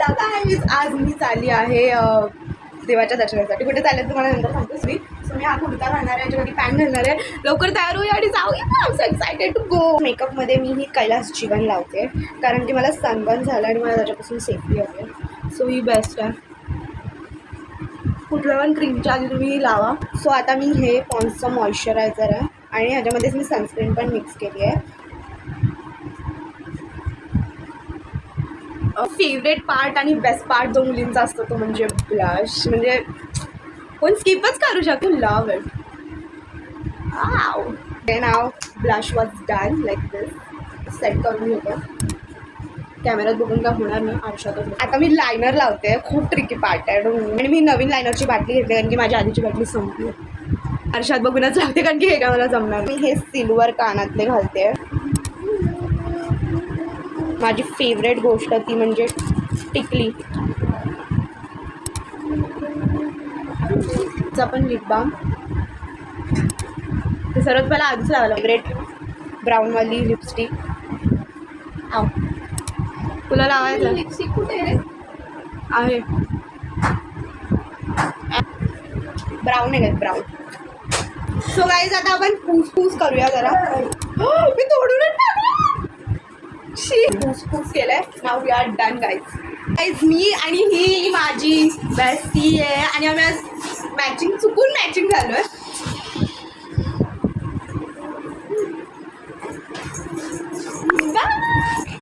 Hello guys, आज मी चालली आहे देवाच्या दर्शनासाठी. कुठे चालले तुम्हाला नंतर सांगतोच मी. सो मी हा कुर्ता घालणार आहे, याच्यावरती पॅन्ट घालणार आहे. लवकर तयार होऊया आणि जाऊया. I am so excited to go. मेकअपमध्ये मी ही कैलास जीवन लावते कारण की मला सनबर्न झालं आणि मला त्याच्यापासून सेफ्टी हवी. सो ही बेस्ट आहे. कुठल्या पण क्रीमच्या आधी तुम्ही लावा. सो आता मी हे पॉन्सचं मॉइश्चरायझर आहे आणि ह्याच्यामध्येच मी सनस्क्रीन पण मिक्स केली आहे. फेवरेट पार्ट आणि बेस्ट पार्ट जो मुलींचा असतो तो म्हणजे ब्लश. म्हणजे कोण स्किपच करू शकतो. Love it. नाव blush was done like this. Set करून घेतो. कॅमेऱ्यात बघून का होणार नाही, आरशातच. आता मी लायनर लावते. खूप ट्रिकी पार्ट आहे आणि मी नवीन लायनरची बाटली घेतली कारण की माझी आधीची बाटली संपली. आरशात बघूनच लावते कारण की हे का मला जमणार. मी हे सिल्वर कानातले घालते. माझी फेवरेट गोष्ट ती म्हणजे टिकली. पण लिप बाम ते सर्वात पहिला आधीच लावायला. फेवरेट ब्राऊनवाली लिपस्टिक. आव तुला लावायचं लिपस्टिक कुठे आहे? ब्राऊन आहे. ब्राऊन. सो गाईज आता आपण पूस करूया जरा. मी तोडूनच टाकलं. पूस केलंय. Now we R done guys. मी आणि ही माझी बेस्टी आहे आणि आम्ही आज चुकून मॅचिंग झालोय.